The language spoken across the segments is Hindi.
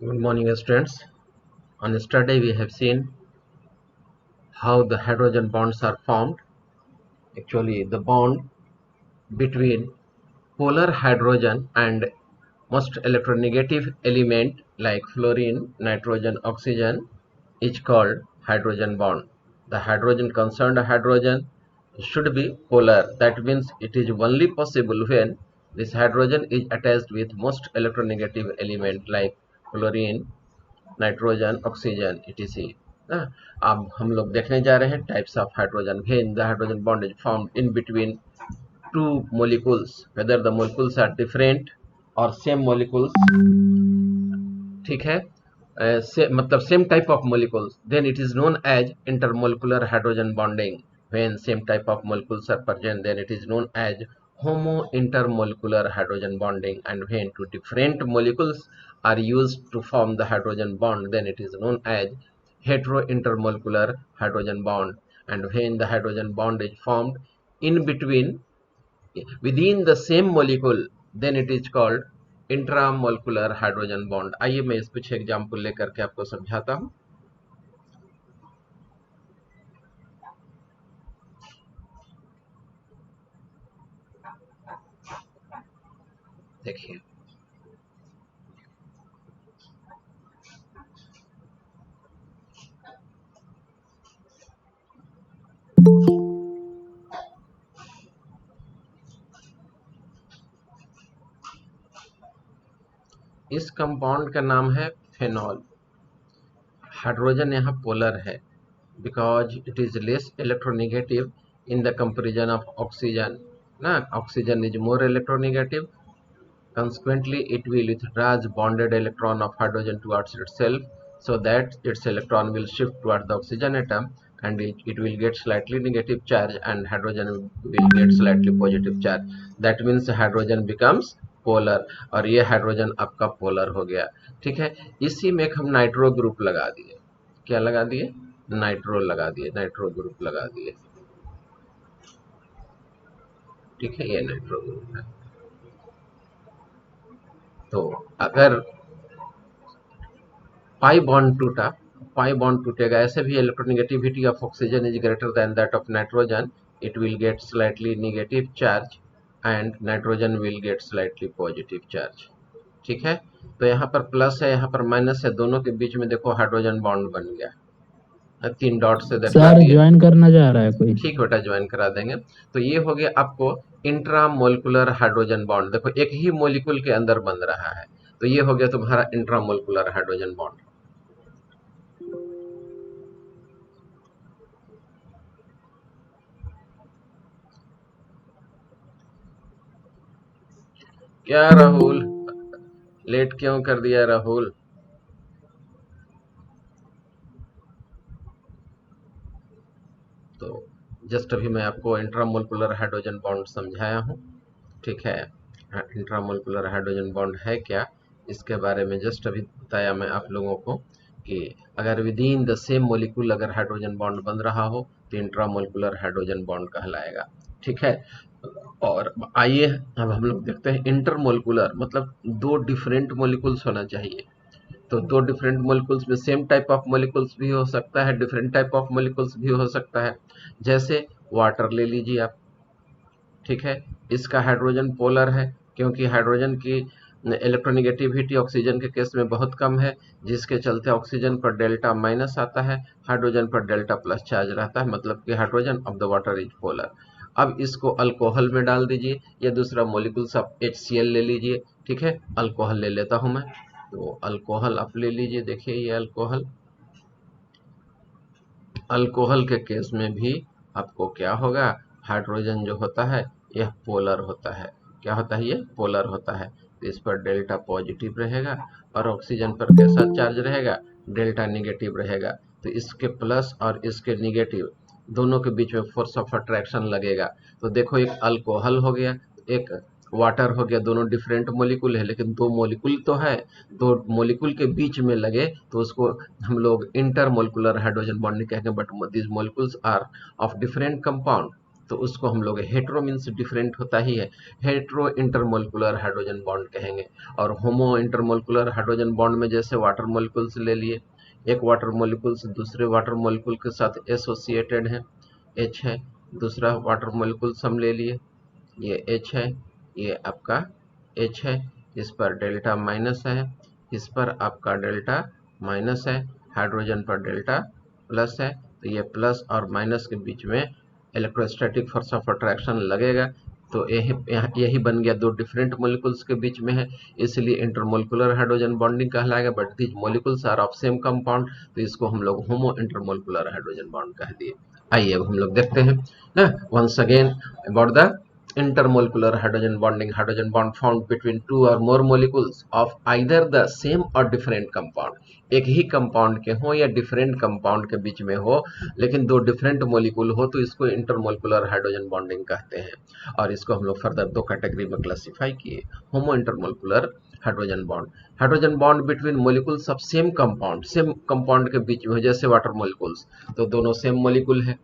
Good morning, students. On yesterday, we have seen how the hydrogen bonds are formed. Actually, the bond between polar hydrogen and most electronegative element like fluorine, nitrogen, oxygen is called hydrogen bond. The hydrogen concerned hydrogen should be polar. That means it is only possible when this hydrogen is attached with most electronegative element like fluorine, nitrogen oxygen etc. ना अब हम लोग देखने जा रहे हैं types of hydrogen when the hydrogen bond is formed in between two molecules whether the molecules are different or same molecules. ठीक है मतलब same type of molecules, then it is known as intermolecular hydrogen bonding. When same type of molecules are present, then it is known as homo intermolecular hydrogen bonding, and when two different molecules are used to form the hydrogen bond, then it is known as hetero intermolecular hydrogen bond. And when the hydrogen bond is formed in between within the same molecule, then it is called intramolecular hydrogen bond. आइए मैं इस कुछ एग्जाम्पल लेकर के आपको समझाता हूं. देखिए इस कंपाउंड का नाम है फेनॉल. हाइड्रोजन यहाँ पोलर है because it is less electronegative in the comparison of oxygen. ना oxygen is more electronegative, consequently it will withdraws bonded electron of hydrogen towards itself, so that its electron will shift towards the oxygen atom, and it will get slightly negative charge and hydrogen will get slightly positive charge. That means hydrogen becomes polar और ये हाइड्रोजन आपका पोलर हो गया. ठीक है, इसी में हम नाइट्रो ग्रुप लगा दिए. क्या लगा दिए? नाइट्रो लगा दिए, नाइट्रो ग्रुप लगा दिए. ठीक है, ये नाइट्रो ग्रुप है. तो अगर पाई बॉन्ड टूटा, पाई बॉन्ड टूटेगा, ऐसे भी electronegativity of oxygen is greater than that of nitrogen, it will get slightly negative charge and nitrogen will get slightly positive charge. ठीक है, तो यहाँ पर प्लस है, यहाँ पर माइनस है, दोनों के बीच में देखो हाइड्रोजन बॉन्ड बन गया. 3 डॉट से दिखा दिए. ज्वाइन करना चाह रहा है कोई? ठीक बेटा, ज्वाइन करा देंगे. तो ये हो गया आपको इंट्रामोलिकुलर हाइड्रोजन बॉन्ड. देखो एक ही मोलिक्यूल के अंदर बन रहा है, तो ये हो गया तुम्हारा इंट्रामोलिकुलर हाइड्रोजन बॉन्ड. क्या राहुल, लेट क्यों कर दिया राहुल? तो जस्ट अभी मैं आपको इंट्रामोलिकुलर हाइड्रोजन बॉन्ड समझाया हूं. ठीक है, इंट्रामोलिकुलर हाइड्रोजन बॉन्ड है क्या, इसके बारे में जस्ट अभी बताया मैं आप लोगों को कि अगर with in the same molecule अगर हाइड्रोजन बॉन्ड बन रहा हो तो इंट्रामोलिकुलर हाइड्रोजन बॉन्ड कहलाएगा. ठीक है, और आइए अब हम लोग देखते हैं इंटरमोलिकुलर मतलब दो डिफरेंट मोलिक्यूल्स होना चाहिए. तो दो डिफरेंट मोलिक्यूल्स में सेम टाइप ऑफ मोलिक्यूल्स भी हो सकता है, डिफरेंट टाइप ऑफ मोलिक्यूल्स भी हो सकता है. जैसे वाटर ले लीजिए आप. ठीक है, इसका हाइड्रोजन पोलर है क्योंकि हाइड्रोजन की इलेक्ट्रोनेगेटिविटी ऑक्सीजन के केस में बहुत कम है, जिसके चलते ऑक्सीजन पर डेल्टा माइनस आता है, हाइड्रोजन पर डेल्टा प्लस चार्ज रहता है, मतलब कि hydrogen of the water is polar. अब इसको अल्कोहल में डाल दीजिए या दूसरा मोलिक्यूल्स आप HCl ले लीजिए. ठीक है, अल्कोहल ले लेता हूं मैं. तो अल्कोहल आप ले लीजिए. देखिए ये अल्कोहल, अल्कोहल के केस में भी आपको क्या होगा, हाइड्रोजन जो होता है यह पोलर होता है. क्या होता है? ये पोलर होता है. तो इस पर डेल्टा पॉजिटिव रहेगा और ऑक्सीजन पर कैसा चार्ज रहेगा? डेल्टा नेगेटिव रहेगा. तो इसके प्लस और इसके नेगेटिव दोनों के बीच में फोर्स ऑफ अट्रैक्शन लगेगा. तो देखो एक अल्कोहल हो गया, एक वाटर हो गया, दोनों डिफरेंट मोलिक्यूल है लेकिन दो मोलिक्यूल तो है, दो मोलिक्यूल के बीच में लगे तो उसको हम लोग इंटरमोलिकुलर हाइड्रोजन बॉन्डिंग कहेंगे. But this molecules are of different compound. तो उसको हम लोग हेट्रो मीन्स डिफरेंट होता ही है, हेट्रो इंटरमोलिकुलर हाइड्रोजन बॉन्ड कहेंगे। और होमो इंटरमोलिकुलर हाइड्रोजन बॉन्ड में जैसे वाटर मोलिकुल्स ले लिए, एक वाटर मोलिकुल्स दूसरे वाटर मोलिकुल के साथ एसोसिएटेड है, H है, दूसरा वाटर मोलिकुल्स हम ले लिए, ये H है, ये आपका H है, इस पर डेल्टा माइनस है, इस पर आपका डेल्टा माइनस है, हाइड्रोजन पर डेल्टा प्लस है, तो ये प्लस और माइनस के बीच में इलेक्ट्रोस्टैटिक फोर्स ऑफ अट्रैक्शन लगेगा, तो यही बन गया, दो डिफरेंट मोलिकुल्स के बीच में है, इसलिए इंटरमोलिकुलर हाइड्रोजन बॉन्डिंग कहलाएगा। But these molecules are of same compound, तो इसको हम लोग होमो इंटरमोलिकुलर हाइड्रोजन बॉन्ड कह दिए। आइए अब हम लोग देखते हैं ना, once again about the intermolecular hydrogen bond formed between two or more molecules of either the same or different compound, एक ही कंपाउंड के हो या डिफरेंट कंपाउंड के बीच में हो, लेकिन दो डिफरेंट मोलिकुल हो, तो इसको इंटरमोलिकुलर हाइड्रोजन बॉन्डिंग कहते हैं। और इसको हम लोग फर्दर दो कैटेगरी में क्लासिफाई किए, homo intermolecular hydrogen bond between molecules of same compound के बीच में हो, जैसे वाटर मोलिकुल्स, तो दोनों सेम मोलिकुल है,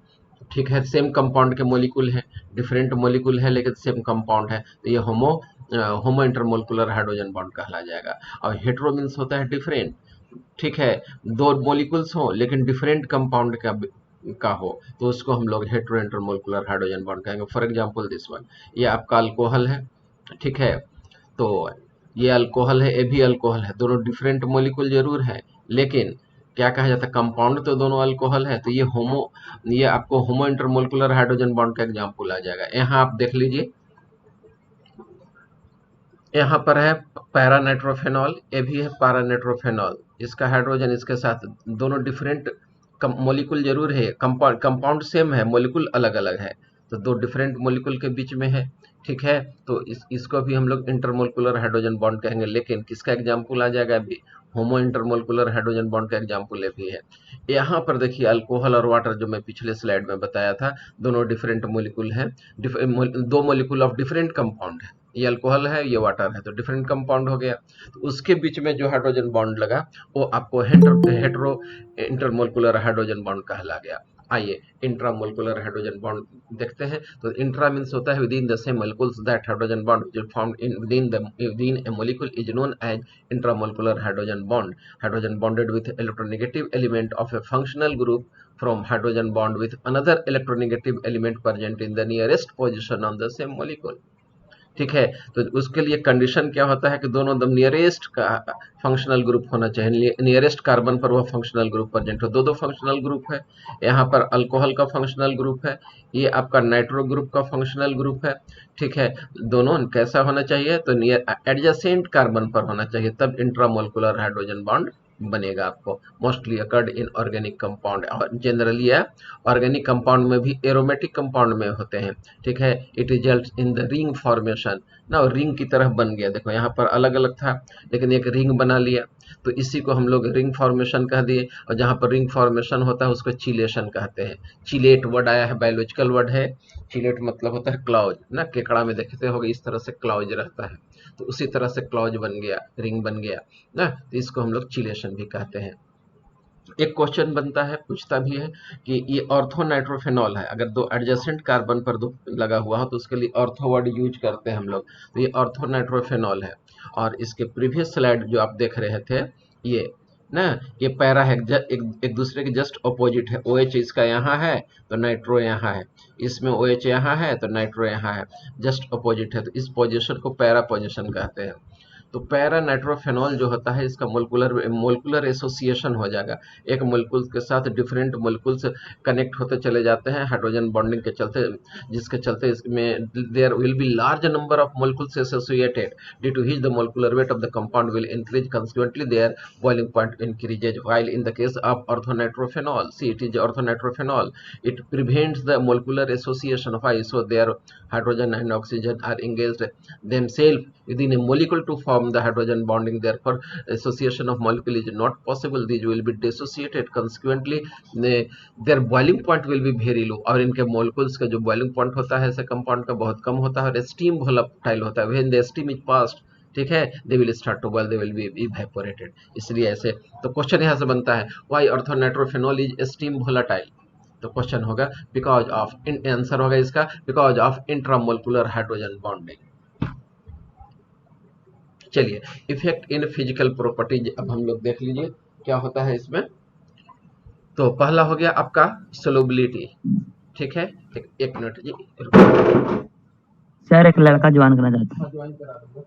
ठीक है, सेम कंपाउंड के मोलिकुल है, डिफरेंट मोलिकुल है लेकिन सेम कंपाउंड है, तो ये होमो इंटरमोलिकुलर हाइड्रोजन बॉन्ड कहला जाएगा। और हेट्रो मीन्स होता है डिफरेंट, ठीक है, दो मोलिकुल्स हो लेकिन डिफरेंट कंपाउंड का हो, तो उसको हम लोग हेट्रो इंटरमोलिकुलर हाइड्रोजन बॉन्ड कहेंगे। फॉर एग्जांपल दिस वन, ये आपका अल्कोहल है, ठीक है, तो ये अल्कोहल है, ये भी अल्कोहल है, दोनों डिफरेंट मोलिकुल जरूर है, लेकिन क्या कहा जाता है, कंपाउंड तो दोनों अल्कोहल है, तो ये आपको होमो इंटरमोलिकुलर हाइड्रोजन बॉन्ड का एग्जांपल आ जाएगा। यहाँ आप देख लीजिए, यहाँ पर है पैरानाइट्रोफेनॉल, ये भी है पैरानाइट्रोफेनॉल, इसका हाइड्रोजन इसके साथ दोनों डिफरेंट मोलिकुल जरूर है, कंपाउंड सेम है, मोलिकुल अलग अलग है, तो दो डिफरेंट मोलिकुल के बीच में है, ठीक है, तो इसको भी हम लोग इंटरमोलिकुलर हाइड्रोजन बॉन्ड कहेंगे। लेकिन किसका एग्जाम्पल आ जाएगा अभी, होमो इंटरमोलिकुलर हाइड्रोजन बॉन्ड का एग्जाम्पल भी है। यहाँ पर देखिए अल्कोहल और वाटर, जो मैं पिछले स्लाइड में बताया था, दोनों डिफरेंट मोलिकुल है, दो मोलिकुल ऑफ डिफरेंट कंपाउंड है, ये अल्कोहल है, ये वाटर है, तो डिफरेंट कंपाउंड हो गया, तो उसके बीच में जो हाइड्रोजन बॉन्ड लगा वो आपको हेट्रो इंटरमोलिकुलर हाइड्रोजन बॉन्ड कहला गया। आइए इंट्रामोलिकुलर हाइड्रोजन बॉन्ड देखते हैं। तो इंट्रा मींस होता है within the same molecules, that hydrogen bond which is formed in within a molecule is known as intramolecular hydrogen bond. Hydrogen bonded with electronegative element of a functional group from hydrogen bond with another electronegative element present in the nearest position on the same molecule, ठीक है, तो उसके लिए कंडीशन क्या होता है कि दोनों दम नियरेस्ट का फंक्शनल ग्रुप होना चाहिए, नियरेस्ट कार्बन पर वह फंक्शनल ग्रुप प्रेजेंट हो, दो फंक्शनल ग्रुप है, यहाँ पर अल्कोहल का फंक्शनल ग्रुप है, ये आपका नाइट्रो ग्रुप का फंक्शनल ग्रुप है, ठीक है, दोनों कैसा होना चाहिए, तो नियर एडजेसेंट कार्बन पर होना चाहिए, तब इंट्रामोलिकुलर हाइड्रोजन बॉन्ड बनेगा आपको। Mostly occurred in organic compound, और जनरली ऑर्गेनिक कंपाउंड में भी एरोमेटिक कंपाउंड में होते हैं, ठीक है, it result in the ring formation ना, रिंग की तरह बन गया, देखो यहाँ पर अलग अलग था लेकिन एक रिंग बना लिया, तो इसी को हम लोग रिंग फॉर्मेशन कह दिए। और जहाँ पर रिंग फॉर्मेशन होता है उसको चिलेशन कहते हैं। चिलेट वर्ड आया है, बायोलॉजिकल वर्ड है, चिलेट मतलब होता है क्लाउज ना, केकड़ा में देखते हो इस तरह से क्लाउज रहता है, तो उसी तरह से क्लाउज बन गया, रिंग बन गया ना, तो इसको हम लोग चिलेशन भी कहते हैं। एक क्वेश्चन बनता है, पूछता भी है कि ये ऑर्थो नाइट्रोफेनॉल है, अगर दो एडजेसेंट कार्बन पर दो लगा हुआ हो तो उसके लिए ऑर्थो वर्ड यूज करते हैं हम लोग, तो ये ऑर्थो नाइट्रोफेनॉल है। और इसके प्रीवियस स्लाइड जो आप देख रहे थे, ये ना, ये पैरा है, एक दूसरे के जस्ट अपोजिट है, OH इसका यहाँ है तो नाइट्रो यहाँ है, इसमें OH यहाँ है तो नाइट्रो यहाँ है, जस्ट अपोजिट है, तो इस पोजीशन को पैरा पोजीशन कहते हैं। तो पैरा नाइट्रोफेनॉल जो होता है इसका मोलिकुलर एसोसिएशन हो जाएगा, एक मोलिकुल के साथ डिफरेंट मोलिकुल्स कनेक्ट होते चले जाते हैं हाइड्रोजन बॉन्डिंग के चलते, जिसके चलते इसमें there will be large number of molecules associated, due to which the molecular weight of the compound will increase, consequently their boiling point increases, while in the case of orthonitrophenol, see it is orthonitrophenol, it prevents the molecular association. Why? So their hydrogen and oxygen are engaged themselves within a molecule to form the hydrogen bonding, therefore association of molecule is not possible, these will be dissociated, consequently their boiling point will be very low, और इनके molecules का जो boiling point होता है ऐसे कंपाउंड का बहुत कम होता है, और steam volatile होता है, when the steam is passed, ठीक है, they will start to boil, they will be evaporated, इसलिए ऐसे। तो क्वेश्चन यहाँ से बनता है, why orthonitrophenol is steam volatile, तो क्वेश्चन होगा बिकॉज ऑफ, आंसर होगा इसका because of intramolecular hydrogen bonding. चलिए, इफेक्ट इन फिजिकल प्रॉपर्टीज अब हम लोग देख लीजिए क्या होता है इसमें। तो पहला हो गया आपका सोलुबिलिटी, ठीक है। एक मिनट जी, सर एक लड़का ज्वाइन करना चाहता है। ज्वाइन करा दूंगा।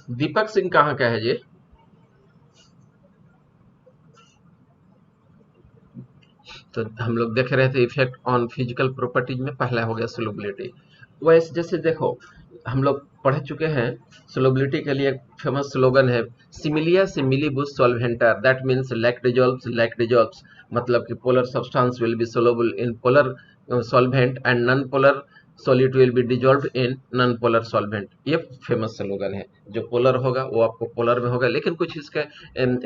दीपक सिंह कहाँ का है जी? तो हम लोग देख रहे थे इफेक्ट ऑन फिजिकल प्रॉपर्टीज में पहला हो गया सोलुबिलिटी। वैसे जैसे देखो हम लोग पढ़ चुके हैं, सोलुबिलिटी के लिए एक फेमस स्लोगन है, सिमिलिया सिमिलीबुस सॉल्वेंटर, दैट मीन्स लाइक डिजॉल्व्स, मतलब कि polar substance will be soluble in polar solvent and non polar solid will be dissolved in non polar solvent. ये फेमस स्लोगन है। जो पोलर होगा वो आपको पोलर में होगा, लेकिन कुछ इसके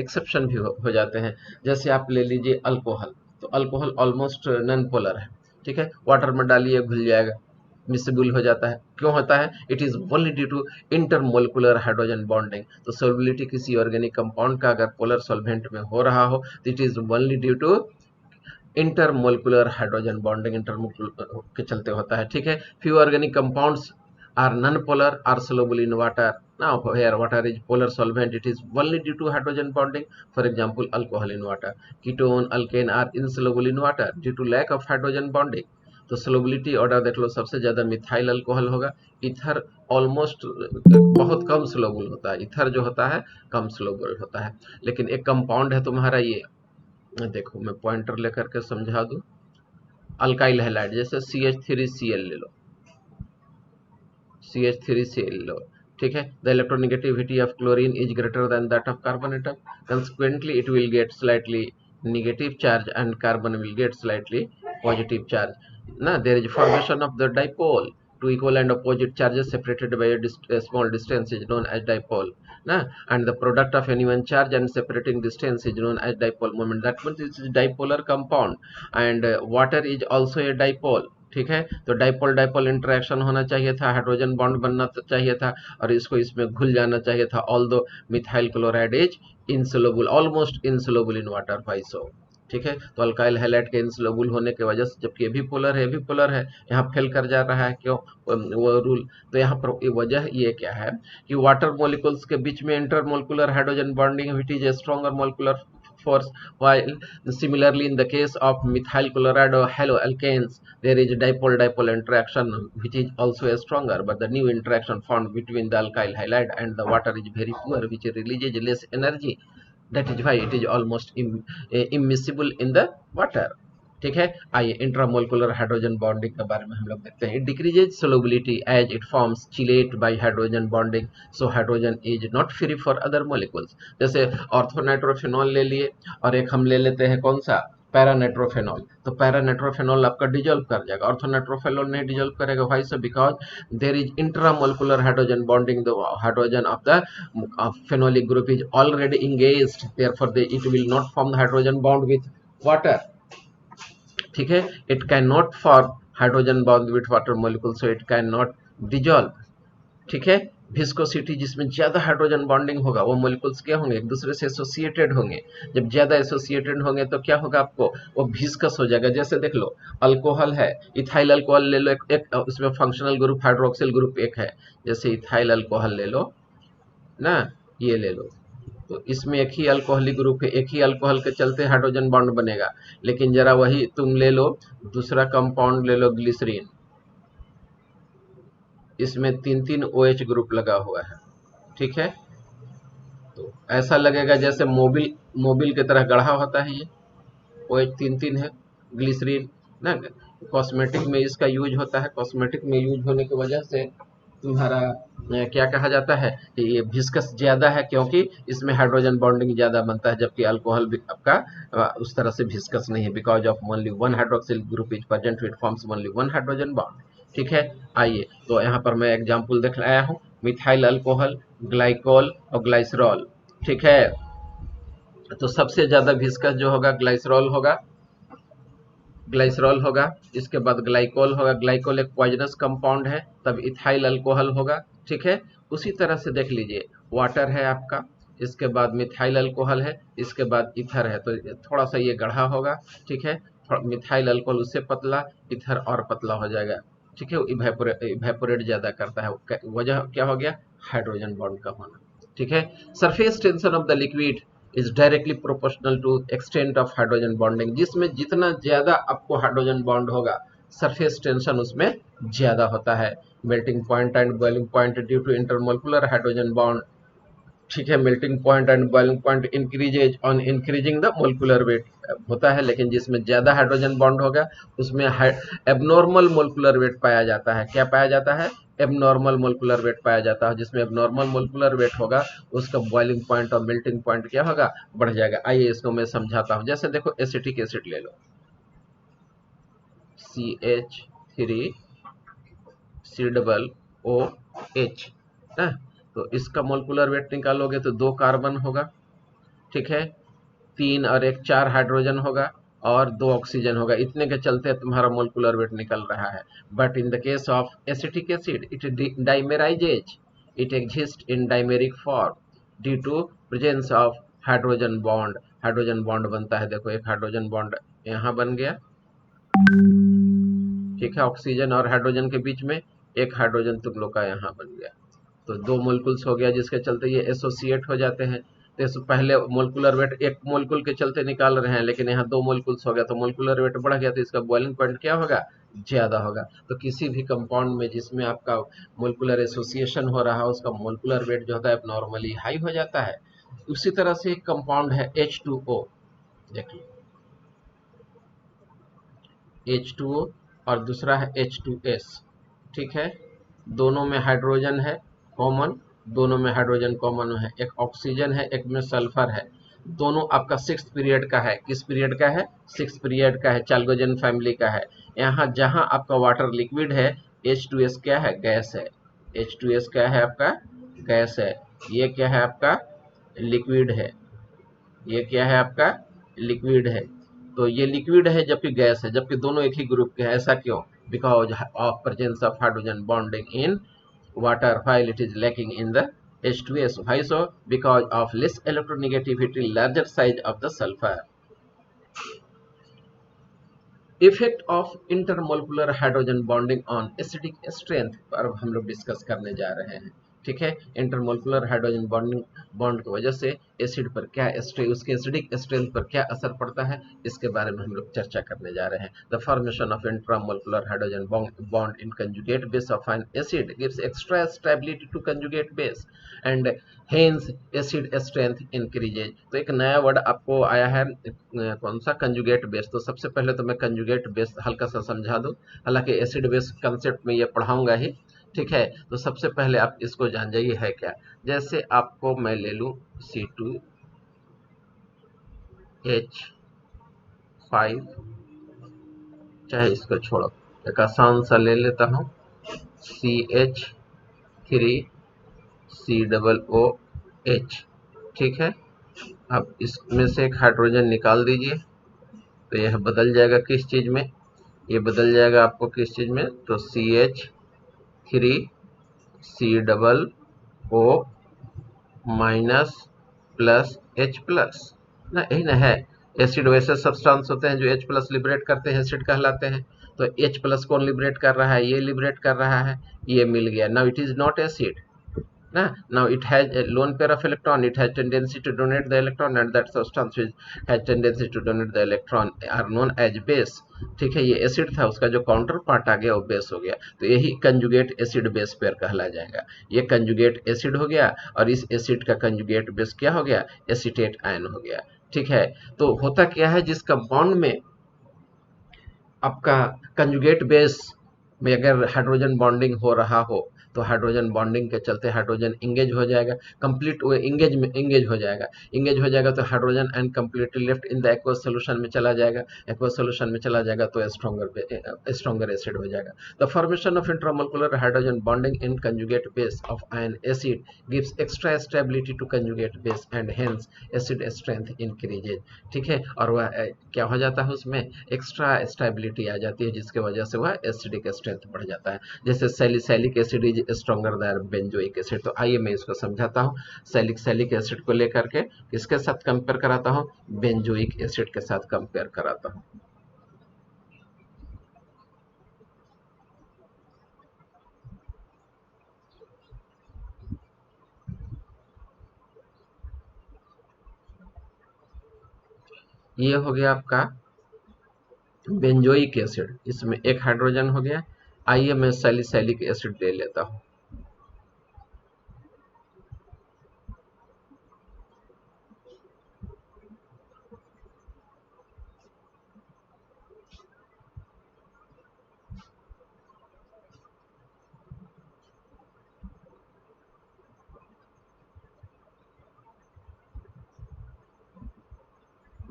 एक्सेप्शन भी हो जाते हैं। जैसे आप ले लीजिए अल्कोहल, तो अल्कोहल ऑलमोस्ट नॉन पोलर है, ठीक है। वाटर में डालिए घुल जाएगा, मिसेबल हो जाता है। क्यों होता है? It is only due to intermolecular hydrogen bonding. तो सोलबिलिटी किसी ऑर्गेनिक कंपाउंड का अगर पोलर सॉल्वेंट में हो रहा हो तो it is only due to intermolecular hydrogen bonding, intermolecular के चलते होता है, ठीक है। Few organic compounds are non polar are soluble in water. Now here water is polar solvent, it is only due to hydrogen bonding. For example, alcohol in water, ketone, alkane are insoluble in water due to lack of hydrogen bonding. तो सोलबिलिटी ऑर्डर देख लो, सबसे ज्यादा मिथाइल अल्कोहल होगा। इथर ऑलमोस्ट बहुत कम सोलबल होता है, इथर जो होता है कम सोलबल होता है। लेकिन एक कंपाउंड है तुम्हारा ये, देखो मैं पॉइंटर लेकर के समझा दूं, अल्काइल हैलाइड, जैसे CH3Cl ले लो, CH3Cl लो, ठीक है। The electronegativity of chlorine is greater than that of carbon atom, consequently it will get slightly negative charge and carbon will get slightly positive charge. Now there is formation of the dipole, two equal and opposite charges separated by a small distance is known as dipole. Now, and the product of any one charge and separating distance is known as dipole moment. That means it is dipolar compound, and water is also a dipole, ठीक है। तो डाइपोल डाइपोल इंटरेक्शन होना चाहिए था, हाइड्रोजन बॉन्ड बनना चाहिए था, और इसको इसमें घुल जाना चाहिए था। Although methyl chloride is insoluble, almost insoluble in water, भाई सो, ठीक है। तो अल्काइल हैलाइड के इनसोलुबल होने की वजह से, जबकि ये भी पोलर है, ये भी पोलर है, यहाँ फेल कर जा रहा है, क्यों? वो रूल। तो यहाँ पर वजह ये क्या है कि वाटर मोलिकुल्स के बीच में intermolecular hydrogen bonding which is a stronger molecular force, while similarly in the case of methyl chloride or haloalkanes there is dipole dipole interaction which is also stronger, but the new interaction found between the alkyl halide and the water is very poor, which releases less energy. That is why it is almost immiscible in the water, ठीक है। आइए इंट्रामोलिकुलर हाइड्रोजन बॉन्डिंग के बारे में हम लोग देखते हैं। It decreases solubility as it forms chelate by hydrogen bonding, so hydrogen is not free for other molecules. जैसे ऑर्थोनाइट्रोफेनॉल ले लिए, और एक हम ले लेते हैं कौन सा, पैरानाइट्रोफेनॉल। तो पैरानाइट्रोफेनॉल आपका डिजोल्व कर जाएगा, ऑर्थोनाइट्रोफेनॉल नहीं डिजोल्व करेगा। Why so? Because there is intramolecular hydrogen bonding, the hydrogen of the phenolic group is already engaged, therefore it will not form the hydrogen bond with water, ठीक है। It can not form hydrogen bond with water molecule, so it can not dissolve, ठीक है। विस्कोसिटी, जिसमें ज्यादा हाइड्रोजन बॉन्डिंग होगा वो मॉलिक्यूल्स क्या होंगे, एक दूसरे से एसोसिएटेड होंगे। जब ज्यादा एसोसिएटेड होंगे तो क्या होगा, आपको वो विस्कस हो जाएगा। जैसे देख लो अल्कोहल है, इथाइल अल्कोहल ले लो, एक उसमें फंक्शनल ग्रुप हाइड्रोक्सिल ग्रुप एक है, जैसे इथाइल अल्कोहल ले लो ना, ये ले लो, तो इसमें एक ही अल्कोहलिक ग्रुप है, एक ही अल्कोहल के चलते हाइड्रोजन बॉन्ड बनेगा। लेकिन जरा वही तुम ले लो दूसरा कंपाउंड ले लो ग्लिसरीन, इसमें 3 OH ग्रुप लगा हुआ है, ठीक है। तो ऐसा लगेगा जैसे मोबिल की तरह गढ़ा होता है, ये OH 3 है, ग्लिसरीन ना। कॉस्मेटिक में इसका यूज होता है, कॉस्मेटिक में यूज होने की वजह से तुम्हारा क्या कहा जाता है कि ये विस्कस ज्यादा है, क्योंकि इसमें हाइड्रोजन बॉन्डिंग ज्यादा बनता है, जबकि अल्कोहल आपका उस तरह से विस्कस नहीं है। Because of only one hydroxyl group is present, it forms only one hydrogen bond, ठीक है। आइए तो यहाँ पर मैं एग्जांपल दिख आया हूँ, मिथाइल अल्कोहल, ग्लाइकोल और ग्लाइसरॉल, ठीक है। तो सबसे ज्यादा विस्कस जो होगा ग्लाइसरॉल होगा, ग्लाइसरॉल होगा, इसके बाद ग्लाइकोल होगा, ग्लाइकोल एक पॉइजनस कंपाउंड है, तब इथाइल अल्कोहल होगा, ठीक है। उसी तरह से देख लीजिए, वाटर है आपका, इसके बाद मिथाइल अल्कोहल है, इसके बाद ईथर है, तो थोड़ा सा ये गढ़ा होगा, ठीक है। मिथाइल अल्कोहल उससे पतला, ईथर और पतला हो जाएगा, ठीक है। इवेपोरेट ज्यादा करता है, वजह क्या हो गया, हाइड्रोजन बॉन्ड का होना, ठीक है। Surface tension of the liquid is directly proportional to extent of hydrogen bonding, जिसमें जितना ज्यादा आपको हाइड्रोजन बॉन्ड होगा, सरफेस टेंशन उसमें ज्यादा होता है। Melting point and boiling point due to intermolecular hydrogen bond, ठीक है। Melting point and boiling point increases on increasing the molecular weight होता है, लेकिन जिसमें ज्यादा हाइड्रोजन बॉन्ड होगा उसमें एबनॉर्मल मोलिकुलर वेट पाया जाता है। क्या पाया जाता है, एबनॉर्मल मोलिकुलर वेट पाया जाता है। जिसमें एबनॉर्मल मोलिकुलर वेट होगा उसका बॉइलिंग पॉइंट और मेल्टिंग पॉइंट क्या होगा, बढ़ जाएगा। आइए इसको मैं समझाता हूँ। जैसे देखो एसिटिक एसिड ले लो, CH3COOH है, तो इसका मोलिकुलर वेट निकालोगे तो 2 कार्बन होगा, ठीक है। 3 और 1 4 हाइड्रोजन होगा और 2 ऑक्सीजन होगा, इतने के चलते तुम्हारा मोलिकुलर वेट निकल रहा है। But in the case of acetic acid it dimerizes, it exist in dimeric form due to presence of hydrogen bond. Hydrogen bond बनता है, देखो एक हाइड्रोजन बॉन्ड यहाँ बन गया, ठीक है। ऑक्सीजन और हाइड्रोजन के बीच में एक हाइड्रोजन तुम लोग का यहाँ बन गया, तो 2 मोलिकुल्स हो गया, जिसके चलते ये एसोसिएट हो जाते हैं। तो पहले मोलिकुलर वेट 1 मोलिकुल के चलते निकाल रहे हैं, लेकिन यहाँ 2 मोलिकुल्स हो गया, तो मोलिकुलर वेट बढ़ गया, तो इसका बॉइलिंग पॉइंट क्या होगा, ज्यादा होगा। तो किसी भी कंपाउंड में जिसमें आपका मोलिकुलर एसोसिएशन हो रहा है उसका मोलिकुलर वेट जो होता है नॉर्मली हाई हो जाता है। उसी तरह से एक कंपाउंड है H2O, देखिए H2O और दूसरा है H2S, ठीक है। दोनों में हाइड्रोजन है कॉमन, दोनों में हाइड्रोजन कॉमन है, एक ऑक्सीजन है एक में सल्फर है। दोनों आपका 6th पीरियड का है, किस पीरियड का है, 6th पीरियड का है, चाल्गोजन फैमिली का है। यहाँ जहां आपका वाटर लिक्विड है, H2S क्या है, गैस है। H2S क्या है आपका, गैस है। ये क्या है आपका, लिक्विड है। ये क्या है आपका, लिक्विड है। तो ये लिक्विड है जबकि गैस है, जबकि दोनों एक ही ग्रुप के हैं। ऐसा क्यों, because of presence of hydrogen bonding in water while it is lacking in the H2S. Why so? Because of less electronegativity, larger size of the sulfur. Effect of intermolecular hydrogen bonding on acidic strength पर हम लोग डिस्कस करने जा रहे हैं, ठीक है। इंटरमोलिकुलर हाइड्रोजन बॉन्ड की वजह से एसिड पर क्या उसके एसिडिक स्ट्रेंथ पर क्या असर पड़ता है, इसके बारे में हम लोग चर्चा करने जा रहे हैं। The formation of intramolecular hydrogen bond in conjugate base of an acid gives extra stability to conjugate base and hence acid strength increases. तो एक नया वर्ड आपको आया है, कौन सा, कंजुगेट बेस। तो सबसे पहले तो मैं कंजुगेट बेस हल्का सा समझा दूं, हालांकि एसिड बेस कंसेप्ट में ये पढ़ाऊंगा ही, ठीक है। तो सबसे पहले आप इसको जान जाइए है क्या। जैसे आपको मैं ले लूं C2H5, चाहे इसको छोड़ो, एक आसान सा ले लेता हूं CH3COOH, ठीक है। अब इसमें से एक हाइड्रोजन निकाल दीजिए, तो यह बदल जाएगा किस चीज में, ये बदल जाएगा आपको किस चीज में, तो CH3COO minus plus H plus ना, यही ना है। एसिड वैसे सब्सटेंस होते हैं जो H प्लस लिबरेट करते हैं, एसिड कहलाते हैं। तो H प्लस कौन लिबरेट कर रहा है, ये लिबरेट कर रहा है, ये मिल गया। Now it is not acid ना, now it has a lone pair of electron, it has tendency to donate the electron, and that substance which has tendency to donate the electron are known as base, ठीक है। ये एसिड था, उसका जो काउंटर पार्ट आ गया वो बेस हो गया, तो यही कंजुगेट एसिड बेस पेयर कहला जाएगा। ये कंजुगेट एसिड हो गया और इस एसिड का कंजुगेट बेस क्या हो गया, एसीटेट आयन हो गया, ठीक है। तो होता क्या है, जिसका बॉन्ड में आपका कंजुगेट बेस में अगर हाइड्रोजन बॉन्डिंग हो रहा हो तो हाइड्रोजन बॉन्डिंग के चलते हाइड्रोजन इंगेज हो जाएगा, कंप्लीट वो इंगेज हो जाएगा। इंगेज हो जाएगा तो hydrogen and completely left in the aqueous solution में चला जाएगा। एक्वस सोल्यूशन में चला जाएगा तो स्ट्रॉन्गर एसिड हो जाएगा। The formation of intramolecular hydrogen bonding in conjugate base of ion acid gives extra stability to conjugate base and hence acid strength increases. ठीक है, और वह क्या हो जाता है, उसमें एक्स्ट्रा स्टेबिलिटी आ जाती है जिसके वजह से वह एसिडिक स्ट्रेंथ बढ़ जाता है। जैसे salicylic acid is stronger than benzoic acid. तो आइए मैं इसको समझाता हूँ। सैलिक एसिड को लेकर के किसके साथ कंपेयर कराता हूँ, बेंजोइक एसिड के साथ कंपेयर कराता हूँ। ये हो गया आपका बेंजोइक एसिड, इसमें एक हाइड्रोजन हो गया। आइए मैं सैलिसिलिक एसिड ले लेता हूँ।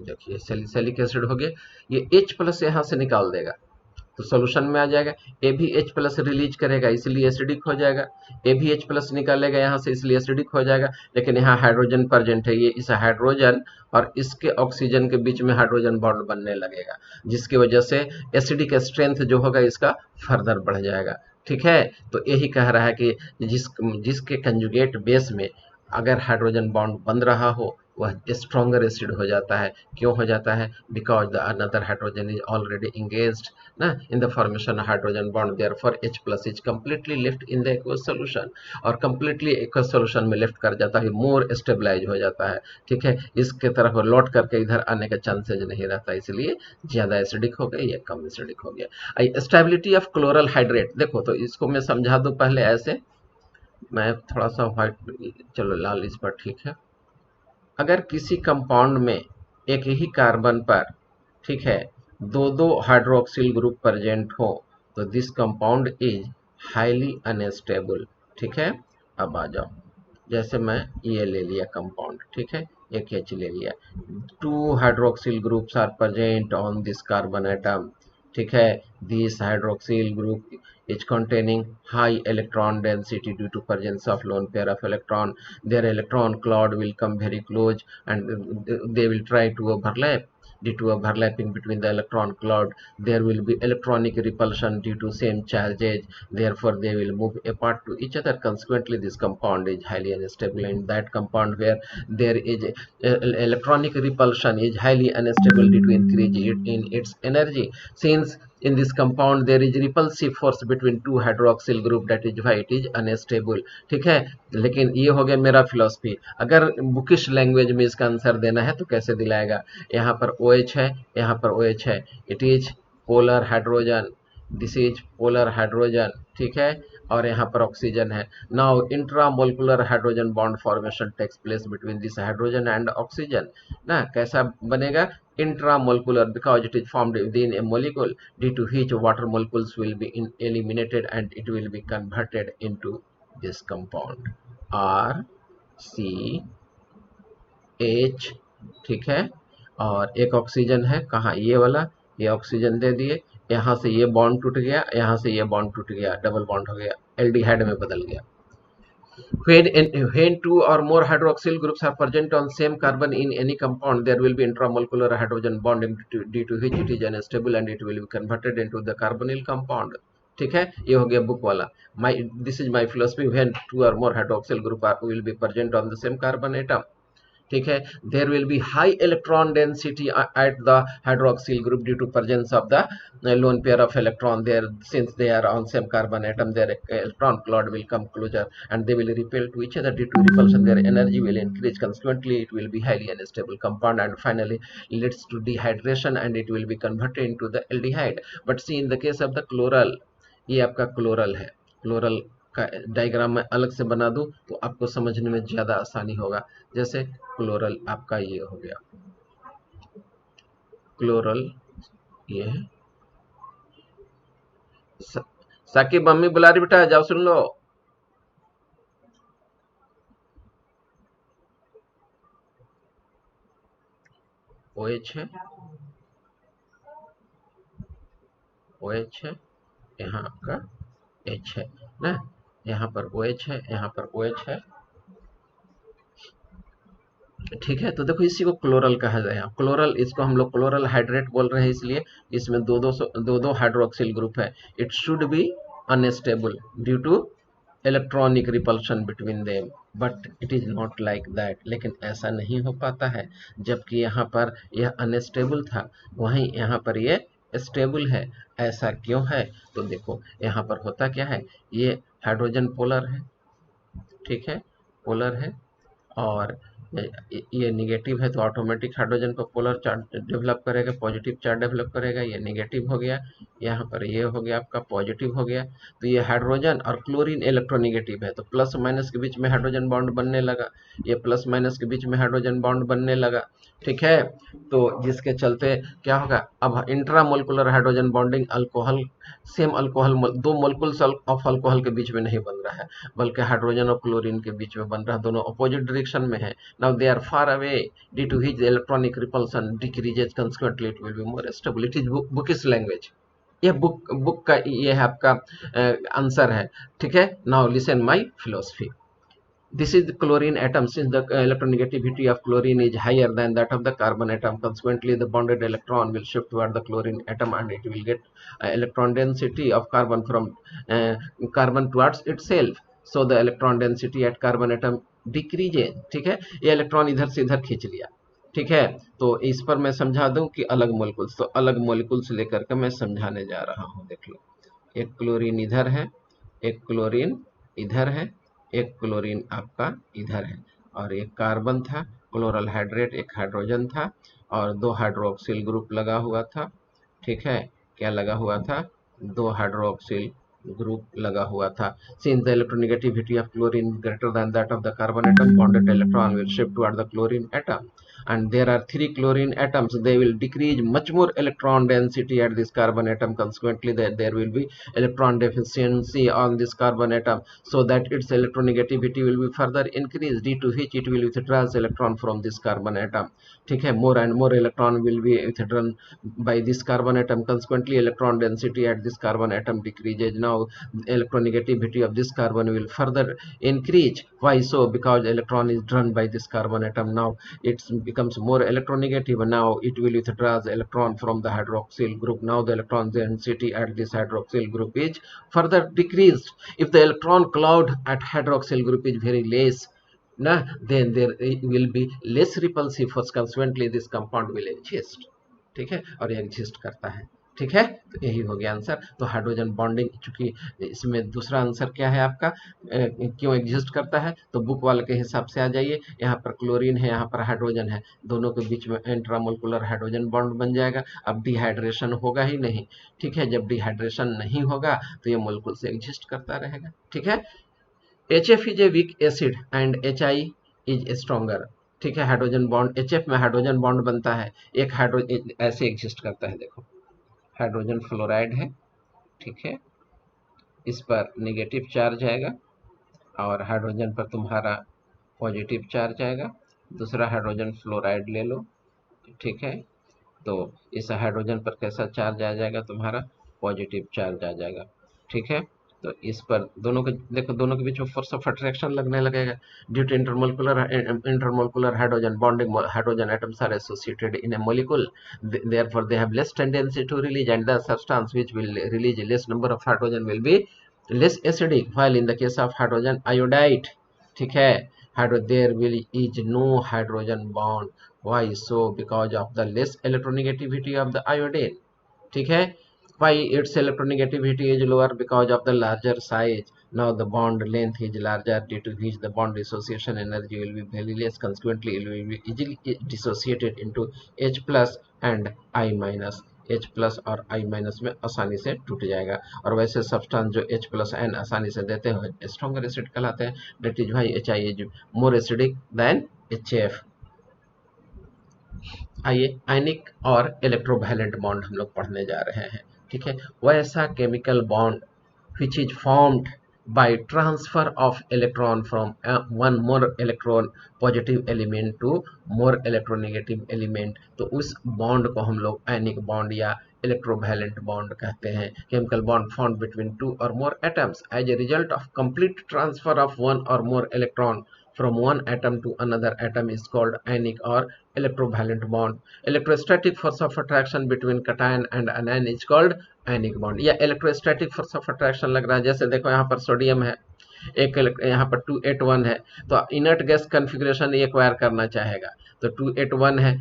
देखिए सैलिसिलिक एसिड हो गया, ये H प्लस यहाँ से निकाल देगा तो सोल्यूशन में आ जाएगा। ए भी H प्लस रिलीज करेगा इसलिए एसिडिक हो जाएगा। ए भी H प्लस निकालेगा यहाँ से इसलिए एसिडिक हो जाएगा। लेकिन यहाँ हाइड्रोजन प्रेजेंट है, ये इस हाइड्रोजन और इसके ऑक्सीजन के बीच में हाइड्रोजन बॉन्ड बनने लगेगा, जिसकी वजह से एसिडिक स्ट्रेंथ जो होगा इसका फर्दर बढ़ जाएगा। ठीक है, तो यही कह रहा है कि जिसके कंजुगेट बेस में अगर हाइड्रोजन बॉन्ड बन रहा हो वह स्ट्रॉन्गर एसिड हो जाता है। क्यों हो जाता है, because the another hydrogen is already engaged ना in the formation of hydrogen bond, therefore H plus is completely left in the aqueous solution और completely aqueous solution में लेफ्ट कर जाता है, मोर स्टेबलाइज हो जाता है। ठीक है, इसके तरफ लौट करके इधर आने का चांसेज नहीं रहता, इसलिए ज्यादा एसिडिक हो गया, ये कम एसिडिक हो गया। स्टेबिलिटी ऑफ क्लोरल हाइड्रेट, देखो तो इसको मैं समझा दूं पहले ऐसे, मैं थोड़ा सा व्हाइट, चलो लाल इस पर ठीक है। अगर किसी कंपाउंड में एक ही कार्बन पर, ठीक है, दो दो हाइड्रोक्सिल ग्रुप प्रेजेंट हो तो this compound is highly unstable. ठीक है, अब आ जाओ, जैसे मैं ये ले लिया कंपाउंड, ठीक है, एक H ले लिया, two hydroxyl groups are present on this carbon atom. ठीक है, this hydroxyl group is containing high electron density due to presence of lone pair of electron. Their electron cloud will come very close and they will try to overlap. Due to overlapping between the electron cloud, there will be electronic repulsion due to same charges. Therefore, they will move apart to each other. Consequently, this compound is highly unstable. And that compound where there is electronic repulsion is highly unstable due to increase in its energy. Since in this compound there is repulsive force between two hydroxyl group, that is why it is unstable। ठीक है, लेकिन ये हो गया मेरा फिलोसफी। अगर बुकिश लैंग्वेज में इसका आंसर देना है तो कैसे दिलाएगा, यहाँ पर OH है, यहाँ पर OH है, it is polar hydrogen, this is polar hydrogen. ठीक है, और यहाँ पर ऑक्सीजन है। Now intramolecular hydrogen bond formation takes place between this hydrogen and oxygen ना, कैसा बनेगा, intramolecular, because it is formed within a molecule due to which water molecules will be eliminated and it will be converted into this compound RCH। ठीक है, और एक ऑक्सीजन है कहाँ, ये वाला, ये ऑक्सीजन दे दिए, यहाँ से ये बॉन्ड टूट गया, यहाँ से ये बॉन्ड टूट गया, डबल बॉन्ड हो गया, एल्डिहाइड में बदल गया। When two or more hydroxyl groups are present on same carbon in any compound, there will be intramolecular hydrogen bonding due to which it is unstable and it will be converted into the carbonyl compound। ठीक है, ये हो गया बुक वाला। This is my philosophy, when two or more hydroxyl group will be present on the same carbon atom। ठीक है, there will be high electron density at the hydroxyl group due to presence of the lone pair of electron there, since they are on same carbon atom, their electron cloud will come closer and they will repel to each other. Due to repulsion their energy will increase, consequently it will be highly unstable compound and finally leads to dehydration and it will be converted into the aldehyde। But see in the case of the chloral, ये आपका क्लोरल है, क्लोरल का डायग्राम मैं अलग से बना दूं तो आपको समझने में ज्यादा आसानी होगा। जैसे क्लोरल आपका ये हो गया, क्लोरल ये है, साकिब मम्मी बुला रही बेटा, जाओ सुन लो। OH है, OH है, यहाँ आपका H है ना, यहाँ पर OH है, यहाँ पर OH है, ठीक है। तो देखो इसी को क्लोरल कहा जाएगा, क्लोरल, इसको हम लोग क्लोरल हाइड्रेट बोल रहे हैं, इसलिए इसमें दो हाइड्रोक्सिल ग्रुप है। It should be unstable due to electronic repulsion between them, but it is not like that, लेकिन ऐसा नहीं हो पाता है। जबकि यहाँ पर यह अनस्टेबल था, वहीं यहाँ पर ये स्टेबल है। ऐसा क्यों है? तो देखो यहाँ पर होता क्या है, ये हाइड्रोजन पोलर है, ठीक है, पोलर है, और ये निगेटिव है, तो ऑटोमेटिक हाइड्रोजन पर पोलर चार्ज डेवलप करेगा, पॉजिटिव चार्ज डेवलप करेगा। ये निगेटिव हो गया, यहाँ पर ये हो गया आपका पॉजिटिव हो गया। तो ये हाइड्रोजन और क्लोरीन इलेक्ट्रोनिगेटिव है, तो प्लस माइनस के बीच में हाइड्रोजन बॉन्ड बनने लगा, ये प्लस माइनस के बीच में हाइड्रोजन बॉन्ड बनने लगा, ठीक है। तो जिसके चलते क्या होगा, अब intramolecular hydrogen bonding alcohol, same alcohol, दो मोलिकुल्स ऑफ अल्कोहल के बीच में नहीं बन रहा है, बल्कि हाइड्रोजन और क्लोरीन के बीच में बन रहा है, दोनों अपोजिट डायरेक्शन में है। Now they are far away due to which the electronic repulsion decreases, consequently it will be more stable. It is bookish language. ये बुक का ये है आपका आंसर है, ठीक है। Now listen my philosophy. This is the chlorine atom. Since the electronegativity of chlorine is higher than that of the carbon atom, consequently the bonded electron will shift toward the chlorine atom, and it will get electron density of carbon from carbon towards itself. So the electron density at carbon atom decreases, ठीक है। ये इलेक्ट्रॉन इधर से इधर खींच लिया, ठीक है। तो इस पर मैं समझा दूं कि अलग मोलिकुल्स, तो अलग मोलिकुल्स लेकर के मैं समझाने जा रहा हूं। देख लो, एक क्लोरीन इधर है, एक क्लोरीन इधर है, एक क्लोरीन आपका इधर है, और एक कार्बन था, क्लोरल हाइड्रेट, एक हाइड्रोजन था, और दो हाइड्रोक्सिल ग्रुप लगा हुआ था, ठीक है। क्या लगा हुआ था? दो हाइड्रोक्सिल ग्रुप लगा हुआ था। Since the electronegativity of chlorine is greater than that of the carbon atom, bonded electron will shift toward the chlorine atom. And there are three chlorine atoms. They will decrease much more electron density at this carbon atom. Consequently, there will be electron deficiency on this carbon atom, so that its electronegativity will be further increased, due to which it will withdraw electron from this carbon atom. ठीक है, more and more electron will be withdrawn by this carbon atom. Consequently, electron density at this carbon atom decreases. Now electronegativity of this carbon will further increase. Why so? Because electron is drawn by this carbon atom. Now it becomes more electronegative. Now it will withdraw the electron from the hydroxyl group. Now the electron density at this hydroxyl group is further decreased. If the electron cloud at hydroxyl group is very less, then there will be less repulsive force, consequently this compound will exist, ठीक है, और ये एग्जिस्ट करता है, ठीक है। तो यही हो गया आंसर। तो हाइड्रोजन बॉन्डिंग, चूंकि इसमें दूसरा आंसर क्या है आपका, क्यों एग्जिस्ट करता है, तो बुक वाले के हिसाब से आ जाइए। यहाँ पर क्लोरीन है, यहाँ पर हाइड्रोजन है, दोनों के बीच में इंट्रामोलिकुलर हाइड्रोजन बॉन्ड बन जाएगा। अब डिहाइड्रेशन होगा ही नहीं, ठीक है। जब डिहाइड्रेशन नहीं होगा तो ये मोलिकुल से एग्जिस्ट करता रहेगा, ठीक है। HF is a weak acid and HI is stronger, ठीक है। हाइड्रोजन बॉन्ड, HF में हाइड्रोजन बॉन्ड बनता है, एक हाइड्रोजन ऐसे एग्जिस्ट करता है। देखो हाइड्रोजन फ्लोराइड है, ठीक है, इस पर नेगेटिव चार्ज आएगा, और हाइड्रोजन पर तुम्हारा पॉजिटिव चार्ज आएगा। दूसरा हाइड्रोजन फ्लोराइड ले लो, ठीक है, तो इस हाइड्रोजन पर कैसा चार्ज आ जाएगा, तुम्हारा पॉजिटिव चार्ज आ जाएगा, ठीक है। तो इस पर दोनों के, देखो दोनों के बीच में फोर्स ऑफ अट्रैक्शन लगने लगेगा, due to intermolecular hydrogen bonding, hydrogen atoms are associated in a molecule, therefore they have less tendency to release, and the substance which will release less number of hydrogen will be less acidic, while in the case of hydrogen iodide, ठीक है, there will is no hydrogen bond. Why so? Because of the less electronegativity of the iodine, ठीक है। Why its electronegativity is lower? Because of the larger size. Now the bond length is larger, due to which the bond dissociation energy will be very less. Consequently, it will be easily dissociated into H plus and I minus. H plus और I माइनस में आसानी से टूट जाएगा, और वैसे सब्सटेंस जो H प्लस N आसानी से देते हैं स्ट्रॉन्गर एसिड कहलाते हैं। That is why HI is more acidic then HF। आइए आयनिक और इलेक्ट्रोवैलेंट बॉन्ड हम लोग पढ़ने जा रहे हैं, ठीक है। वैसा chemical bond which is formed by transfer of electron from one more electron positive element to more electronegative element। तो उस बॉन्ड को हम लोग आयनिक बॉन्ड या इलेक्ट्रोवैलेंट बॉन्ड कहते हैं। Chemical bond formed between two और more atoms as a result of complete transfer of one और more electron from one atom to another atom is called ionic or electrovalent bond. Electrostatic force of attraction between cation and anion is called ionic bond। या electrostatic force of attraction लग रहा है, जैसे देखो यहाँ पर सोडियम है, एक यहाँ पर 281 है, तो इनर्ट गैस कन्फिग्रेशन एक्वायर करना चाहेगा, तो 281 है,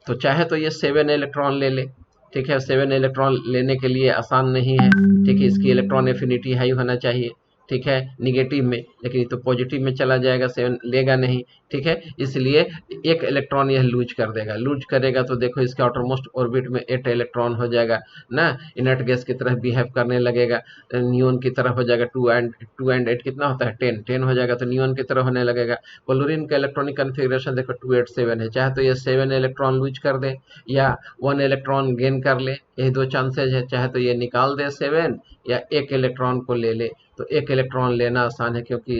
तो चाहे तो ये 7 इलेक्ट्रॉन ले ले, ठीक है। 7 इलेक्ट्रॉन लेने के लिए आसान नहीं है, ठीक है। इसकी इलेक्ट्रॉन एफिनिटी हाई होना चाहिए, ठीक है, निगेटिव में, लेकिन ये तो पॉजिटिव में चला जाएगा, 7 लेगा नहीं, ठीक है। इसलिए एक इलेक्ट्रॉन यह लूज कर देगा, लूज करेगा तो देखो इसके आउटरमोस्ट ऑर्बिट में 8 इलेक्ट्रॉन हो जाएगा ना, इनर्ट गैस की तरह बिहेव करने लगेगा, नियॉन की तरह हो जाएगा। 2 एंड 8 कितना होता है, 10 हो जाएगा, तो नियॉन की तरह होने लगेगा। क्लोरीन का इलेक्ट्रॉनिक कन्फिग्रेशन देखो 287 है, चाहे तो ये 7 इलेक्ट्रॉन लूज कर दे या 1 इलेक्ट्रॉन गेन कर ले, यही दो चांसेज है। चाहे तो ये निकाल दे 7 या एक इलेक्ट्रॉन को ले ले, तो एक इलेक्ट्रॉन लेना आसान है क्योंकि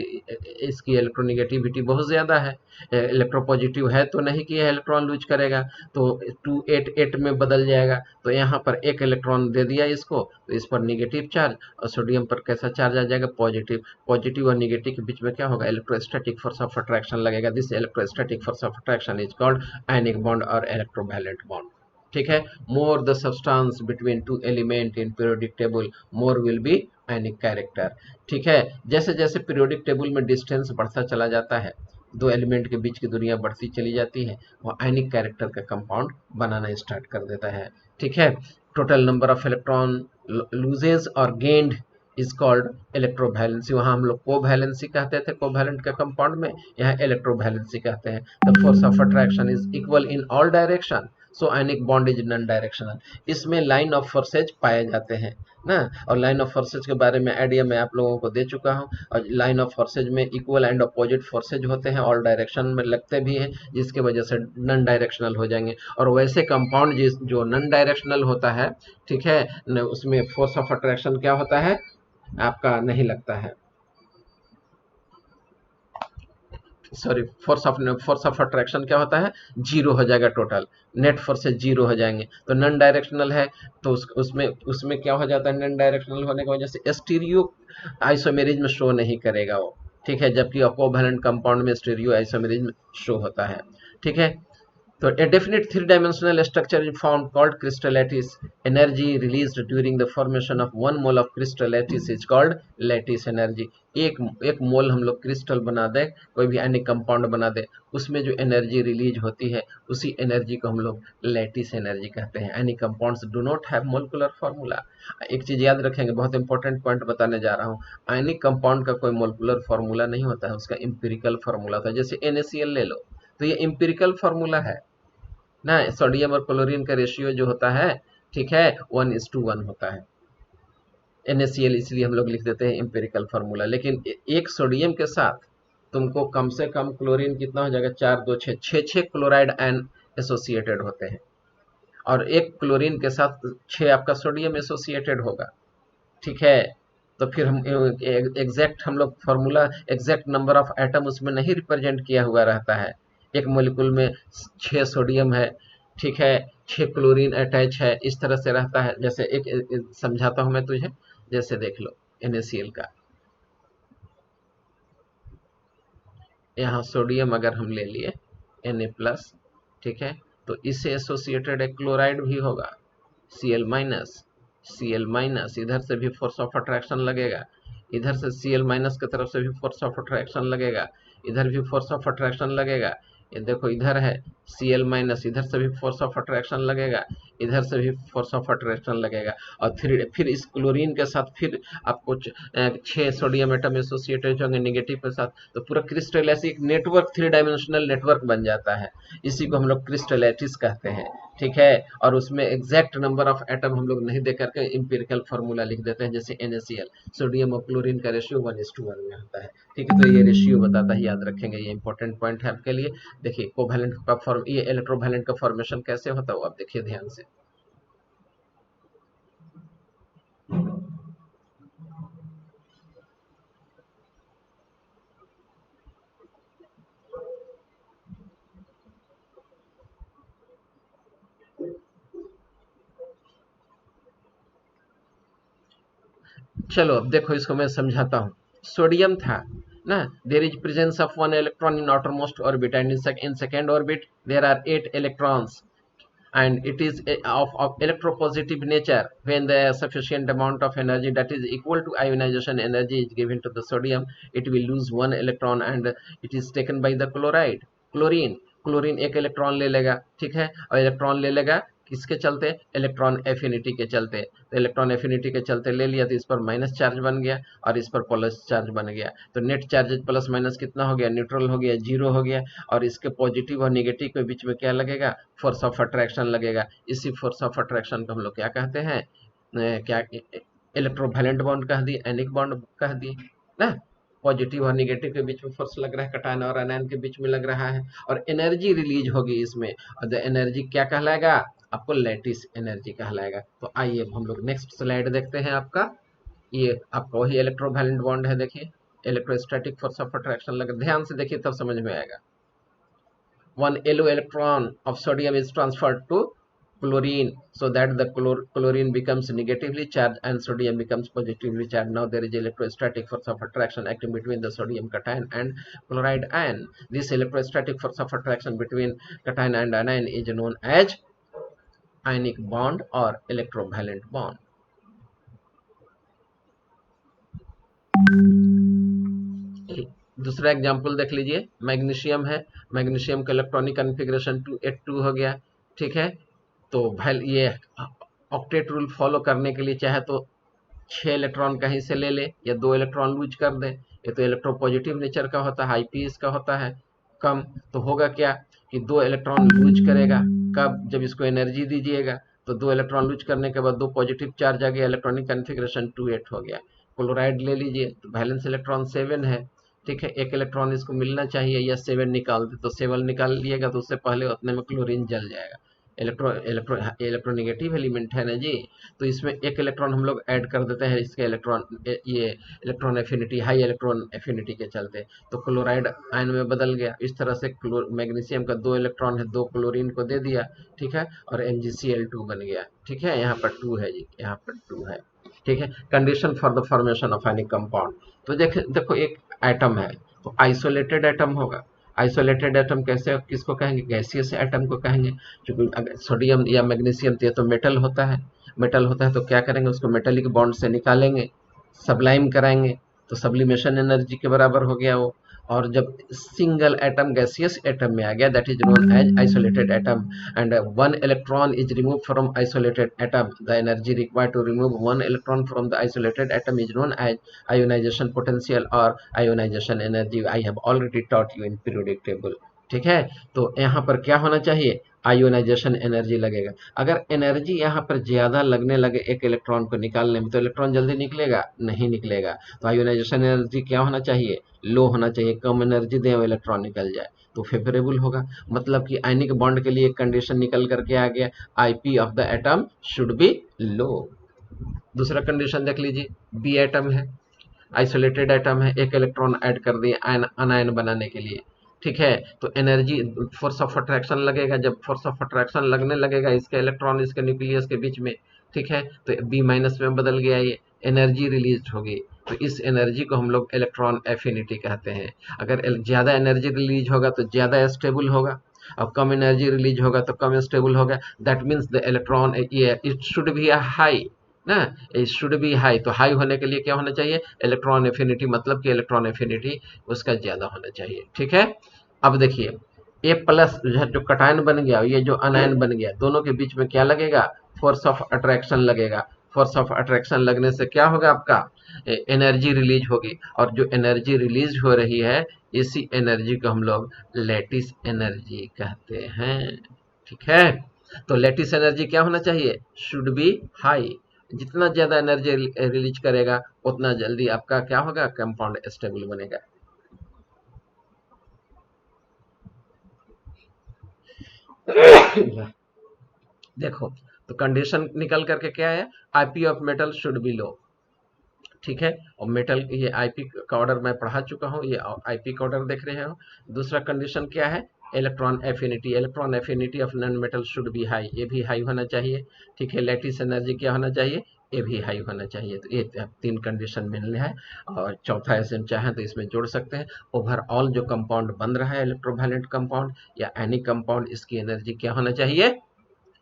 इसकी इलेक्ट्रोनेगेटिविटी बहुत ज़्यादा है, इलेक्ट्रोपॉजिटिव है तो नहीं कि यह इलेक्ट्रॉन लूज करेगा, तो 288 में बदल जाएगा। तो यहाँ पर एक इलेक्ट्रॉन दे दिया इसको, तो इस पर निगेटिव चार्ज, और सोडियम पर कैसा चार्ज आ जाएगा, पॉजिटिव। पॉजिटिव और निगेटिव के बीच में क्या होगा, इलेक्ट्रोस्टैटिक फोर्स ऑफ अट्रैक्शन लगेगा। This electrostatic force of attraction is called ionic bond और इलेक्ट्रोवैलेंट बॉन्ड, ठीक है। More the substance between two element in periodic table more will be ionic character, ठीक है। जैसे जैसे पीरियोडिक टेबल में डिस्टेंस बढ़ता चला जाता है, दो एलिमेंट के बीच की दूरियां बढ़ती चली जाती है, वो आयनिक कैरेक्टर का कंपाउंड बनाना स्टार्ट कर देता है, ठीक है। Total number of electron loses और गेन्ड इज कॉल्ड इलेक्ट्रोवैलेंसी। वहाँ हम लोग कोवैलेंसी कहते थे कोवैलेंट के कंपाउंड में, यहाँ इलेक्ट्रोवैलेंसी कहते हैं। The force of attraction is equal in all direction, so ionic bond is non directional. इसमें लाइन ऑफ फोर्सेज पाए जाते हैं ना, और लाइन ऑफ फोर्सेज के बारे में आइडिया मैं आप लोगों को दे चुका हूं। और लाइन ऑफ फोर्सेज में इक्वल एंड अपोजिट फोर्सेज होते हैं, ऑल डायरेक्शन में लगते भी हैं, जिसकी वजह से नॉन डायरेक्शनल हो जाएंगे। और वैसे कंपाउंड जो नॉन डायरेक्शनल होता है, ठीक है, उसमें फोर्स ऑफ अट्रैक्शन क्या होता है, आपका नहीं लगता है, सॉरी, फोर्स ऑफ अट्रैक्शन क्या होता है, जीरो हो जाएगा, टोटल नेट फोर्सेज जीरो हो जाएंगे। तो नॉन डायरेक्शनल है, तो उसमें क्या हो जाता है, नॉन डायरेक्शनल होने की वजह से स्टीरियो आइसोमेरिज्म शो नहीं करेगा वो, ठीक है, जबकि कोवैलेंट कंपाउंड में स्टीरियो आइसोमेरिज्म शो होता है, ठीक है। So a definite three-dimensional structure is formed called crystal lattice. Energy released during the formation of 1 mole of crystal lattice is called lattice energy. एक मोल हम लोग क्रिस्टल बना दे, कोई भी एनी कंपाउंड बना दे, उसमें जो एनर्जी रिलीज होती है उसी एनर्जी को हम लोग लैटिस एनर्जी कहते हैं। Any compounds do not have molecular formula. एक चीज याद रखेंगे, बहुत इंपॉर्टेंट पॉइंट बताने जा रहा हूँ। आयनिक कंपाउंड का कोई मोलिकुलर फार्मूला नहीं होता है, उसका एम्पिरिकल फार्मूला होता है। जैसे NaCl ले लो, तो ये एम्पिरिकल फार्मूला है ना, सोडियम और क्लोरीन का रेशियो जो होता है, ठीक है, 1:1 होता है। NaCl इसलिए हम लोग लिख देते हैं एम्पिरिकल फार्मूला। लेकिन एक सोडियम के साथ तुमको कम से कम क्लोरीन कितना हो जाएगा, 4 2 6 6 क्लोराइड आयन एसोसिएटेड होते हैं, और एक क्लोरीन के साथ 6 आपका सोडियम एसोसिएटेड होगा, ठीक है। तो फिर हम एग्जैक्ट हम लोग formula, exact number of atom उसमें नहीं रिप्रेजेंट किया हुआ रहता है। एक मॉलिक्यूल में 6 सोडियम है, ठीक है, 6 क्लोरीन अटैच है, इस तरह से रहता है। जैसे एक समझाता हूं मैं तुझे, जैसे देख लो NaCl का, यहाँ सोडियम अगर हम ले लिए Na+, ठीक है, तो इससे एसोसिएटेड एक क्लोराइड भी होगा Cl-, इधर से भी फोर्स ऑफ अट्रैक्शन लगेगा, इधर से Cl- की तरफ से भी फोर्स ऑफ अट्रैक्शन लगेगा, इधर भी फोर्स ऑफ अट्रैक्शन लगेगा। ये देखो इधर है Cl-, इधर से भी फोर्स ऑफ अट्रैक्शन लगेगा, इधर से भी फोर्स ऑफ अट्रैक्शन लगेगा। और फिर इस क्लोरीन के साथ फिर आपको 6 सोडियम एटम एसोसिएटेड होंगे नेगेटिव के साथ, तो पूरा क्रिस्टल ऐसे एक नेटवर्क, 3 डायमेंशनल नेटवर्क बन जाता है। इसी को हम लोग क्रिस्टल लैटिस कहते हैं, ठीक है। और उसमें एग्जैक्ट नंबर ऑफ एटम हम लोग नहीं दे करके एम्पिरिकल फार्मूला लिख देते हैं, जैसे NaCl, सोडियम और क्लोरीन का रेशियो 1:1 में होता है, ठीक है। तो ये रेशियो बताता है, याद रखेंगे, ये इंपॉर्टेंट पॉइंट है आपके लिए। देखिए कोवैलेंट का फॉर्म, ये इलेक्ट्रोवैलेंट का फॉर्मेशन कैसे होता है, आप देखिए ध्यान से। चलो अब देखो इसको मैं समझाता हूँ। सोडियम था ना, there is presence of 1 electron in outermost orbit and in second orbit there are 8 electrons, and it is of electropositive nature. When the sufficient amount of energy that is equal to ionization energy is given to the sodium, it will lose 1 electron and it is taken by the chlorine एक इलेक्ट्रॉन ले लेगा, ठीक है, और इलेक्ट्रॉन ले लेगा किसके चलते, इलेक्ट्रॉन एफिनिटी के चलते। तो इलेक्ट्रॉन एफिनिटी के चलते ले लिया तो इस पर माइनस चार्ज बन गया और इस पर प्लस चार्ज बन गया। तो नेट चार्ज प्लस माइनस कितना हो गया, न्यूट्रल हो गया, जीरो हो गया। और इसके पॉजिटिव और निगेटिव के बीच में क्या लगेगा, फोर्स ऑफ अट्रैक्शन लगेगा। इसी फोर्स ऑफ अट्रैक्शन को हम लोग क्या कहते हैं, क्या इलेक्ट्रोवैलेंट बॉन्ड कह दिए, एनिक बॉन्ड कह दिए ना। पॉजिटिव और निगेटिव के बीच में फोर्स लग रहा है, कटायन और आनायन के बीच में लग रहा है, और एनर्जी रिलीज होगी इसमें। और द एनर्जी क्या कहलाएगा, आपको लैटिस एनर्जी कहलाएगा। तो आइए हम लोग नेक्स्ट स्लाइड देखते हैं। आपका ये आपका वही इलेक्ट्रोवैलेंट बॉन्ड है, देखिए इलेक्ट्रोस्टैटिक फोर्स ऑफ अट्रैक्शन लग, ध्यान से देखिए तब समझ में आएगा। 1 yellow electron of sodium is transferred to chlorine so that the chlorine becomes negatively charged and sodium becomes positively charged. Now there is electrostatic force of attraction acting between the sodium cation and chloride ion. This electrostatic force of attraction between cation and anion is known as ionic bond or electrovalent bond. दूसरा एग्जाम्पल देख लीजिए, मैग्नीशियम है, मैग्नीशियम का इलेक्ट्रॉनिक कन्फिग्रेशन 282 हो गया, ठीक है। तो ये ऑक्टेट रूल फॉलो करने के लिए चाहे तो 6 इलेक्ट्रॉन कहीं से ले ले या 2 इलेक्ट्रॉन लूज कर दे। ये तो इलेक्ट्रोपॉजिटिव नेचर का होता है, हाई पी इसका होता है कम। तो होगा क्या कि 2 इलेक्ट्रॉन लूज करेगा, कब, जब इसको एनर्जी दीजिएगा। तो 2 इलेक्ट्रॉन लूज करने के बाद 2 पॉजिटिव चार्ज आ गया, इलेक्ट्रॉनिक कन्फिग्रेशन 28 हो गया। क्लोराइड ले लीजिए, तो वैलेंस इलेक्ट्रॉन 7 है, ठीक है, 1 इलेक्ट्रॉन इसको मिलना चाहिए, या 7 निकाल दे तो 7 निकाल लिएगा तो उससे पहले उतने में क्लोरीन जल जाएगा। इलेक्ट्रोनेगेटिव एलिमेंट है ना जी, तो इसमें 1 इलेक्ट्रॉन हम लोग ऐड कर देते हैं इसके इलेक्ट्रॉन, ये electron affinity, high electron affinity के चलते, तो क्लोराइड आयन में बदल गया। इस तरह से मैग्नीशियम का 2 इलेक्ट्रॉन है, 2 क्लोरीन को दे दिया, ठीक है, और MgCl2 बन गया, ठीक है। यहाँ पर 2 है जी, यहाँ पर 2 है, ठीक है। Condition for the formation of any compound, तो देखो एक एटम है तो आइसोलेटेड एटम होगा। आइसोलेटेड एटम कैसे, किसको कहेंगे, गैसियस एटम को कहेंगे। क्योंकि सोडियम या मैग्नीशियम तो मेटल होता है, मेटल होता है तो क्या करेंगे, उसको मेटेलिक बॉन्ड से निकालेंगे, सबलाइम कराएंगे, तो सब्लिमेशन एनर्जी के बराबर हो गया वो। और जब सिंगल एटम गैसियस एटम में आ गया, that is known as isolated atom, and 1 electron is remove from isolated atom, the energy required to remove 1 electron from the isolated atom is known as ionization potential और ionization energy. I have already taught you in periodic table, ठीक है। तो यहाँ पर क्या होना चाहिए, आयोनाइजेशन एनर्जी लगेगा। अगर एनर्जी यहाँ पर ज्यादा लगने लगे एक इलेक्ट्रॉन को निकालने में, तो इलेक्ट्रॉन जल्दी निकलेगा, नहीं निकलेगा। तो आयोनाइजेशन एनर्जी क्या होना चाहिए, लो होना चाहिए, कम एनर्जी दे इलेक्ट्रॉन निकल जाए तो फेवरेबल होगा। मतलब कि आयनिक बॉन्ड के लिए एक कंडीशन निकल करके आ गया, IP of the atom should be low. दूसरा कंडीशन देख लीजिए, बी एटम है, आइसोलेटेड एटम है, एक इलेक्ट्रॉन ऐड कर दिए अनायन बनाने के लिए, ठीक है। तो एनर्जी फोर्स ऑफ अट्रैक्शन लगेगा, जब फोर्स ऑफ अट्रैक्शन लगने लगेगा इसके इलेक्ट्रॉन इसके न्यूक्लियस के बीच में, ठीक है, तो बी माइनस में बदल गया, ये एनर्जी रिलीज होगी। तो इस एनर्जी को हम लोग इलेक्ट्रॉन एफिनिटी कहते हैं। अगर ज्यादा एनर्जी रिलीज होगा तो ज्यादा स्टेबल होगा, और कम एनर्जी रिलीज होगा तो कम स्टेबल होगा। That means the electron it should B high ना, इट शुड बी हाई। तो हाई होने के लिए क्या होना चाहिए, इलेक्ट्रॉन एफिनिटी, मतलब कि इलेक्ट्रॉन एफिनिटी उसका ज्यादा होना चाहिए, ठीक है। अब देखिए ए प्लस जो कटायन बन गया, ये जो अनायन बन गया, दोनों के बीच में क्या लगेगा, फोर्स ऑफ अट्रैक्शन लगेगा। फोर्स ऑफ अट्रैक्शन लगने से क्या होगा, आपका एनर्जी रिलीज होगी, और जो एनर्जी रिलीज हो रही है इसी एनर्जी को हम लोग लैटिस एनर्जी कहते हैं, ठीक है। तो लैटिस एनर्जी क्या होना चाहिए, शुड बी हाई। जितना ज्यादा एनर्जी रिलीज करेगा उतना जल्दी आपका क्या होगा, कंपाउंड स्टेबल बनेगा। देखो तो कंडीशन निकल करके क्या है, IP of metal should be low, ठीक है। और मेटल ये आईपी का ऑर्डर मैं पढ़ा चुका हूँ, ये आईपी का ऑर्डर देख रहे हो। दूसरा कंडीशन क्या है, electron affinity of non metal should B high, ये भी हाई होना चाहिए, ठीक है। लैटिस एनर्जी क्या होना चाहिए, ये भी हाई होना चाहिए। तो ये 3 कंडीशन मिलने हैं, और चौथा एसएम चाहें तो इसमें जोड़ सकते हैं। ओवरऑल जो कंपाउंड बन रहा है इलेक्ट्रोवायलेंट कंपाउंड या एनी कंपाउंड, इसकी एनर्जी क्या होना चाहिए,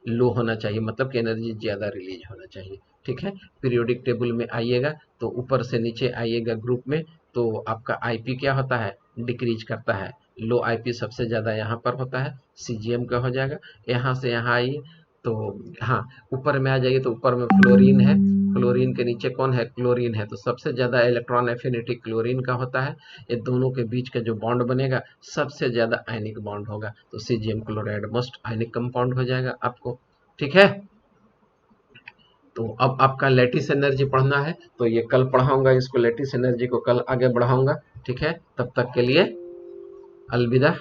लो होना चाहिए, मतलब कि एनर्जी ज़्यादा रिलीज होना चाहिए। ठीक है, पीरियोडिक टेबल में आइएगा तो ऊपर से नीचे आइएगा ग्रुप में, तो आपका आईपी क्या होता है, डिक्रीज करता है। लो आईपी सबसे ज़्यादा यहाँ पर होता है, सीजीएम का हो जाएगा। यहाँ से यहाँ आइए तो हाँ, ऊपर में आ जाइए तो ऊपर में फ्लोरीन है, फ्लोरीन के नीचे कौन है, क्लोरीन है। तो सबसे ज़्यादा इलेक्ट्रॉन एफिनिटी क्लोरीन का होता है। ये दोनों के बीच का जो बॉन्ड बनेगा सबसे ज़्यादा आयनिक बॉन्ड होगा, तो caesium chloride most ionic compound हो जाएगा आपको। ठीक है, तो अब आपका लैटिस एनर्जी पढ़ना है, तो ये कल पढ़ाऊंगा, इसको लैटिस एनर्जी को कल आगे बढ़ाऊंगा। ठीक है, तब तक के लिए अलविदा।